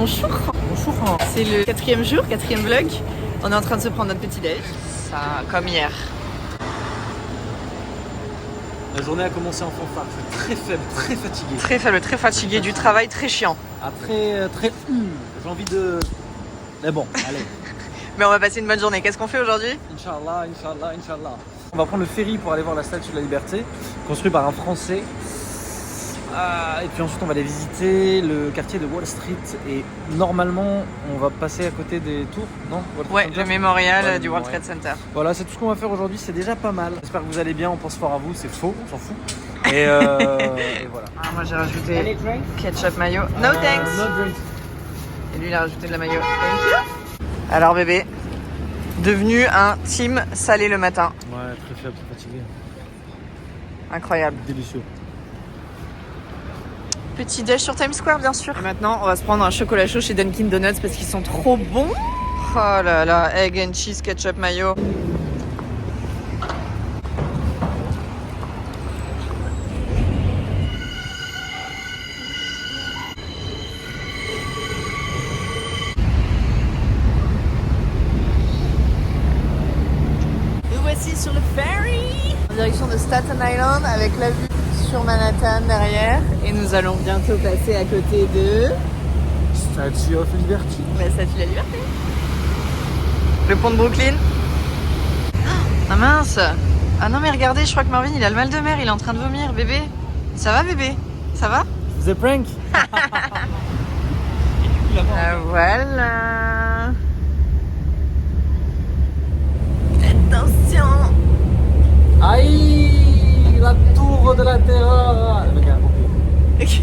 Bonjour. Bonjour. C'est le 4e jour, 4e vlog. On est en train de se prendre notre petit déj. Ça, comme hier. La journée a commencé en fanfare, c'est très faible, très fatigué. Très faible, très fatigué, du travail très chiant. Ah très j'ai envie de... Mais bon, allez. Mais on va passer une bonne journée. Qu'est-ce qu'on fait aujourd'hui? Inch'Allah, Inch'Allah, Inch'Allah. On va prendre le ferry pour aller voir la Statue de la Liberté, construit par un Français. Et puis ensuite on va aller visiter le quartier de Wall Street et normalement on va passer à côté des tours, non? Ouais, le mémorial Ouais, du World Trade Center. Voilà, c'est tout ce qu'on va faire aujourd'hui, c'est déjà pas mal. J'espère que vous allez bien, on pense fort à vous, c'est faux, on s'en fout. Et voilà. Ah, moi j'ai rajouté ketchup mayo. No thanks. No drinks. Et lui il a rajouté de la mayo. Thank you. Alors bébé, devenu un team salé le matin. Ouais, très faible, très fatigué. Incroyable. Délicieux. Petit déj sur Times Square bien sûr. Et maintenant on va se prendre un chocolat chaud chez Dunkin Donuts parce qu'ils sont trop bons. Oh là là, egg and cheese, ketchup mayo. Nous voici sur le ferry en direction de Staten Island avec la vue sur Manhattan derrière. Et nous allons bientôt passer à côté de... Statue of Liberty. La Statue de la Liberté. Le pont de Brooklyn. Ah mince. Ah non mais regardez, je crois que Marvin il a le mal de mer, il est en train de vomir. Bébé, ça va bébé? Ça va? The prank. Voilà. Attention. Aïe, la tour de la terreur. Le mec a compris.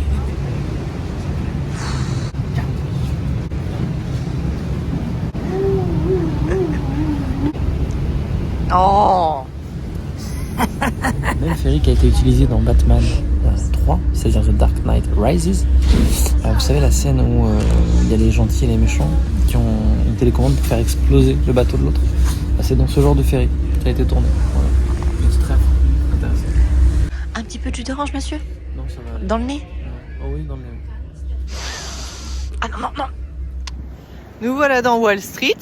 Oh. Même ferry qui a été utilisé dans Batman 3, c'est-à-dire The Dark Knight Rises. Vous savez la scène où il y a les gentils et les méchants qui ont une télécommande pour faire exploser le bateau de l'autre. C'est dans ce genre de ferry qui a été tourné. Voilà. Petite rêve intéressant. Un petit peu de jus d'orange monsieur? Non, ça va aller. Dans le nez? Oh oui, dans le nez. Ah non, non, non. Nous voilà dans Wall Street.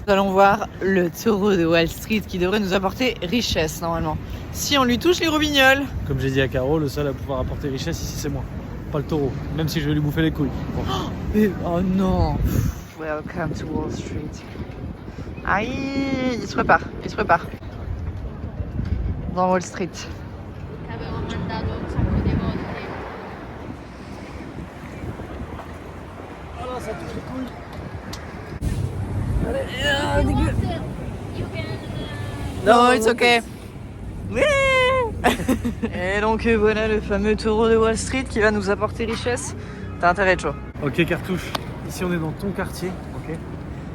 Nous allons voir le taureau de Wall Street qui devrait nous apporter richesse normalement. Si on lui touche les robignoles. Comme j'ai dit à Caro, le seul à pouvoir apporter richesse ici c'est moi, pas le taureau, même si je vais lui bouffer les couilles. Bon. Oh non. Welcome to Wall Street. Aïe, il se prépare, il se prépare. Dans Wall Street. L'avevo mandato un sacco di volte. Voilà, ça touche les couilles. Non, it's okay. Oui. Et donc voilà le fameux taureau de Wall Street qui va nous apporter richesse. T'as intérêt de chaud. Ok Cartouche, ici on est dans ton quartier, ok.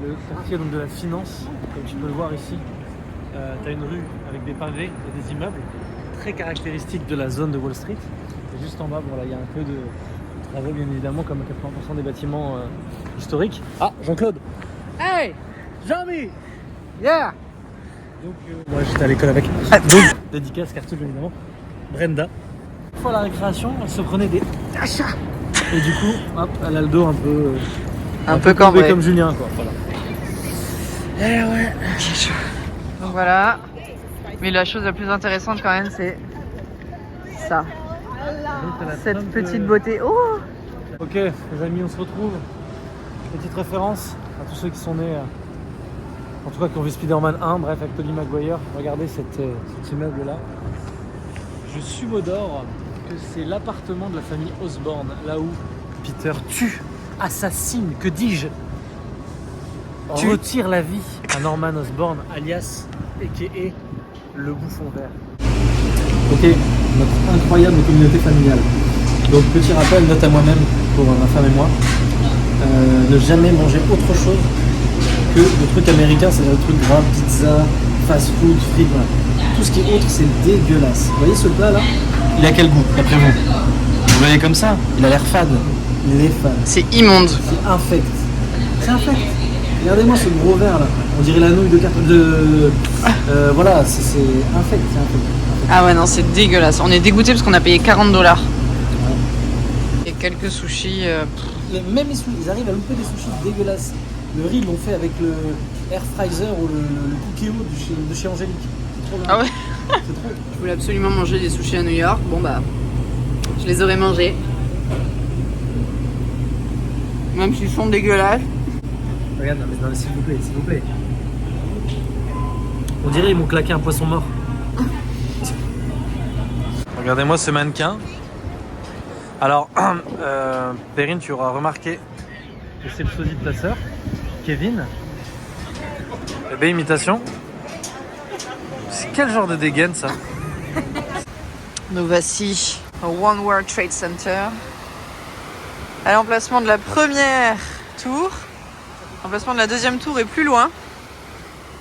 Le quartier donc de la finance, comme tu peux le voir ici. Tu as une rue avec des pavés et des immeubles, très caractéristiques de la zone de Wall Street. Et juste en bas, voilà, il y a un peu de travaux bien évidemment, comme à 80% des bâtiments historiques. Ah, Jean-Claude. Hey, Jean-Mi. Yeah. Donc, moi j'étais à l'école avec. Donc, dédicace Cartouche bien évidemment. Brenda. Une fois à la récréation, elle se prenait des achats. Et du coup, hop, elle a le dos un peu. Un peu courbé cambré. comme Julien, quoi. Voilà. Eh ouais. Donc voilà. Mais la chose la plus intéressante quand même, c'est ça. Donc, elle a Cette plein de- petite beauté. Oh. Ok, les amis, on se retrouve. Petite référence à tous ceux qui sont nés, en tout cas qui ont vu Spider-Man 1, bref, avec Tobey Maguire. Regardez cet immeuble-là. Je subodore que c'est l'appartement de la famille Osborn, là où Peter tue, assassine, que dis-je, retire la vie à Norman Osborn, alias, a.k.a. le bouffon vert. Ok, notre incroyable communauté familiale. Donc petit rappel, note à moi-même pour ma femme et moi, ne jamais manger autre chose que le truc américain, c'est-à-dire le truc gras, pizza, fast-food, frites, voilà. Tout ce qui est autre, c'est dégueulasse. Vous voyez ce plat là? Il a quel goût d'après vous? Vous voyez comme ça? Il a l'air fade. Il est fade. C'est immonde. C'est infect. C'est infect. Regardez-moi ce gros verre là. On dirait la nouille de carte de. Voilà, c'est infect, c'est infect. Ah ouais non, c'est dégueulasse. On est dégoûté parce qu'on a payé $40. Et quelques sushis. même les sushis, ils arrivent à louper des sushis dégueulasses. Le riz, ils l'ont fait avec le air fryer ou le cookéo de chez Angélique. C'est trop bien. Ah ouais. C'est trop. Je voulais absolument manger des sushis à New York. Bon bah, je les aurais mangés. Même s'ils sont dégueulasses. Regarde, non, mais s'il vous plaît, s'il vous plaît. On dirait ils m'ont claqué un poisson mort. Regardez-moi ce mannequin. Alors, Perrine, tu auras remarqué que c'est le sosie de ta sœur, Kevin. Belle imitation. C'est quel genre de dégaine ça? Nous voici au One World Trade Center. À l'emplacement de la première tour. L'emplacement de la deuxième tour est plus loin.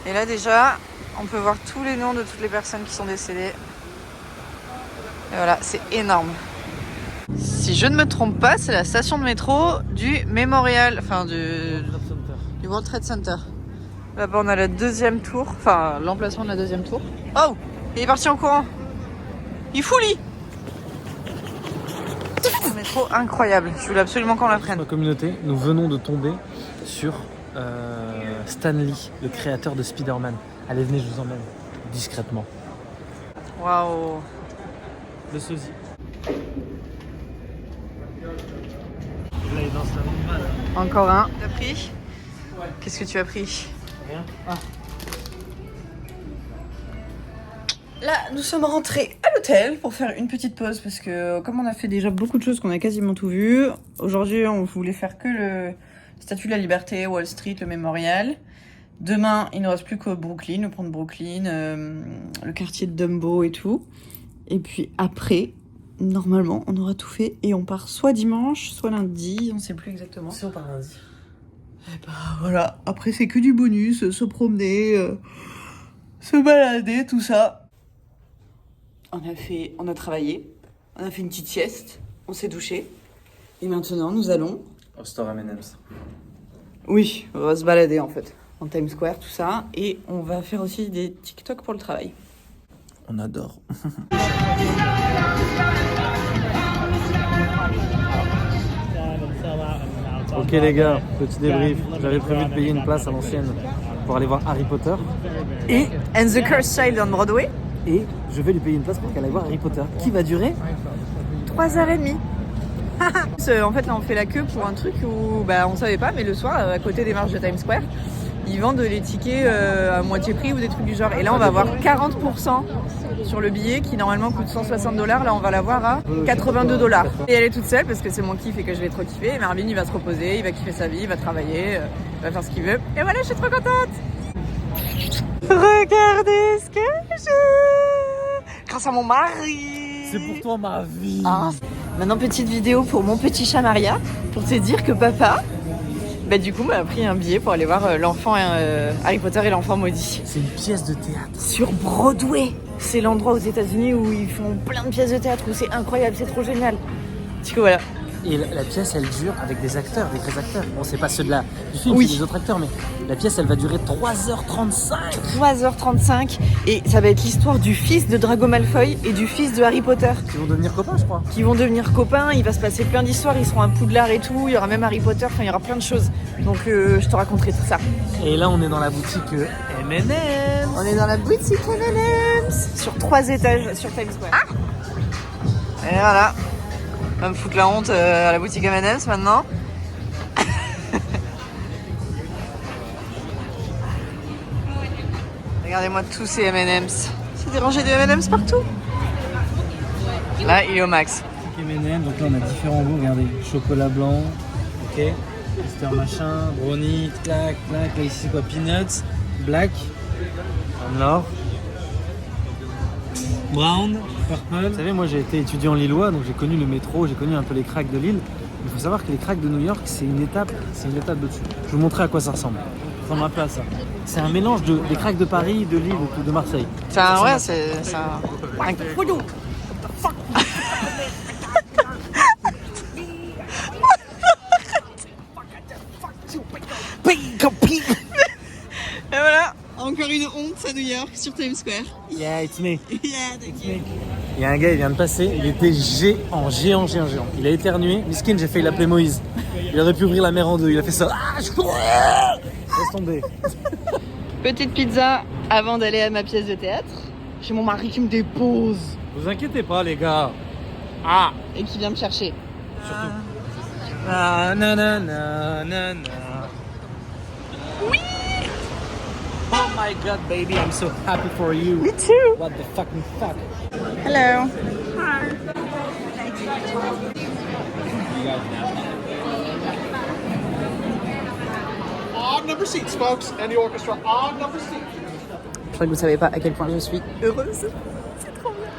Et là déjà, on peut voir tous les noms de toutes les personnes qui sont décédées. Et voilà, c'est énorme. Si je ne me trompe pas, c'est la station de métro du Memorial, enfin du World Trade Center. Là-bas, on a la deuxième tour, enfin l'emplacement de la deuxième tour. Oh, il est parti en courant. Il foulit. Un métro incroyable. Je voulais absolument qu'on la prenne. Dans la communauté, nous venons de tomber sur Stan Lee, le créateur de Spider-Man. Allez, venez, je vous emmène discrètement. Waouh. Le sosie. Là, il danse la rumba, là. Encore un. T'as pris? Ouais. Qu'est-ce que tu as pris? Rien. Ah. Là, nous sommes rentrés à l'hôtel pour faire une petite pause parce que comme on a fait déjà beaucoup de choses, qu'on a quasiment tout vu, aujourd'hui on voulait faire que le Statue de la Liberté, Wall Street, le Mémorial. Demain, il ne reste plus que Brooklyn, nous prendre Brooklyn, le quartier de Dumbo et tout. Et puis après, normalement, on aura tout fait et on part soit dimanche, soit lundi, on ne sait plus exactement. Si on part lundi. Et bah voilà, après c'est que du bonus, se promener, se balader, tout ça. On a travaillé, on a fait une petite sieste, on s'est douché. Et maintenant, nous allons... Au store M&M's. Oui, on va se balader en fait, en Times Square, tout ça. Et on va faire aussi des TikTok pour le travail. On adore. Ok les gars, petit débrief. J'avais prévu de payer une place à l'ancienne pour aller voir Harry Potter. Et And the Cursed Child on Broadway. Et je vais lui payer une place pour qu'elle aille voir Harry Potter. Qui va durer 3h30. En fait, là, on fait la queue pour un truc où bah, on savait pas, mais le soir, à côté des marches de Times Square, ils vendent les tickets à moitié prix ou des trucs du genre. Et là, on va avoir 40% sur le billet qui normalement coûte $160. Là, on va l'avoir à $82. Et elle est toute seule parce que c'est mon kiff et que je vais trop kiffer. Et Marvin, il va se reposer, il va kiffer sa vie, il va travailler, il va faire ce qu'il veut. Et voilà, je suis trop contente. Regardez ce que j'ai grâce à mon mari. C'est pour toi ma vie. Ah. Maintenant, petite vidéo pour mon petit chat Maria, pour te dire que papa, bah, du coup, m'a pris un billet pour aller voir l'enfant Harry Potter et l'enfant maudit. C'est une pièce de théâtre. Sur Broadway. C'est l'endroit aux États-Unis où ils font plein de pièces de théâtre, où c'est incroyable, c'est trop génial. Du coup, voilà. Et la pièce, elle dure avec des acteurs, des vrais acteurs. Bon, c'est pas ceux de du film, oui. C'est des autres acteurs, mais la pièce, elle va durer 3h35. 3h35. Et ça va être l'histoire du fils de Drago Malfoy et du fils de Harry Potter. Qui vont devenir copains, je crois. Qui vont devenir copains, il va se passer plein d'histoires, ils seront à Poudlard et tout, il y aura même Harry Potter, enfin, il y aura plein de choses. Donc, je te raconterai tout ça. Et là, on est dans la boutique M&M's. On est dans la boutique M&M's. Sur 3 étages, sur Times Square. Ah et voilà. On va me foutre la honte à la boutique M&M's maintenant. Regardez-moi tous ces M&M's. C'est des rangées de M&M's partout. Là, il est au max. M&M's, donc là on a différents goûts, regardez, chocolat blanc, ok, Mister machin, brownie, clac, clac, là ici c'est quoi, peanuts, black, en or, brown, purple. Vous savez, moi j'ai été étudiant lillois, donc j'ai connu le métro, j'ai connu un peu les cracks de Lille. Il faut savoir que les cracks de New York, c'est une étape dessus. Je vais vous montrer à quoi ça ressemble. Ça ressemble un peu à ça. C'est un mélange des cracks de Paris, de Lille et de Marseille. Enfin, ouais, c'est un... Et voilà, encore une honte à New York sur Times Square. Yeah, it's me. Yeah, thank you. Il y a un gars, il vient de passer, il était géant. Il a éternué. Miskin, j'ai failli l'appeler Moïse. Il aurait pu ouvrir la mer en deux, il a fait ça. Ah, laisse tomber. Petite pizza avant d'aller à ma pièce de théâtre. J'ai mon mari qui me dépose Vous inquiétez pas les gars. Ah. et qui vient me chercher. Surtout. Ah, nanana. Oui. Oh my god baby, I'm so happy for you. Me too. What the fucking fuck. Hello. Odd number seats, folks, and the orchestra. Odd number seats. Je crois que vous savez pas à quel point je suis heureuse. C'est trop bien.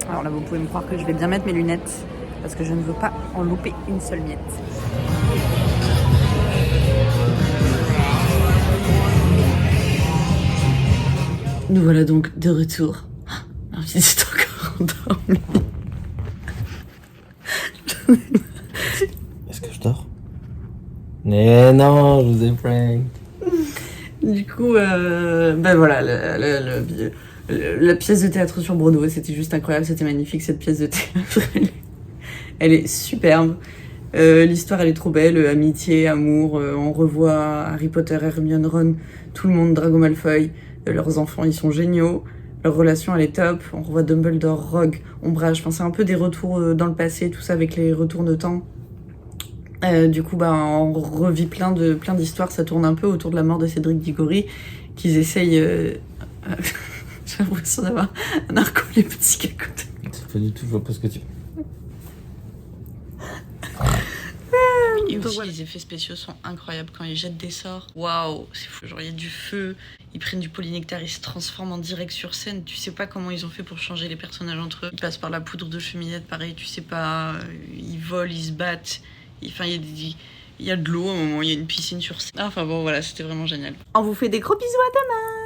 Alors là, vous pouvez me croire que je vais bien mettre mes lunettes parce que je ne veux pas en louper une seule miette. Nous voilà donc de retour. Ah, ma fille est encore endormie. Est-ce que je dors? Mais non, je vous ai prank. Du coup, ben voilà, la pièce de théâtre sur Broadway, c'était juste incroyable, c'était magnifique cette pièce de théâtre. Elle est superbe. L'histoire, elle est trop belle. Amitié, amour. On revoit Harry Potter, Hermione, Ron, tout le monde, Drago Malfoy. Leurs enfants, ils sont géniaux. Leur relation, elle est top. On revoit Dumbledore, Rogue, Ombrage. Enfin, c'est un peu des retours dans le passé, tout ça avec les retours de temps. Du coup, bah, on revit plein d'histoires. Ça tourne un peu autour de la mort de Cédric Diggory, qu'ils essayent... J'ai l'impression d'avoir un narcoleptique à côté. C'est pas du tout, je vois pas ce que tu... Et aussi, les effets spéciaux sont incroyables quand ils jettent des sorts. Waouh, c'est fou. Genre, il y a du feu, ils prennent du polynectar, ils se transforment en direct sur scène. Tu sais pas comment ils ont fait pour changer les personnages entre eux. Ils passent par la poudre de cheminette, pareil, tu sais pas. Ils volent, ils se battent. Enfin, il y a de l'eau à un moment, il y a une piscine sur scène. Enfin bon, voilà, c'était vraiment génial. On vous fait des gros bisous à demain!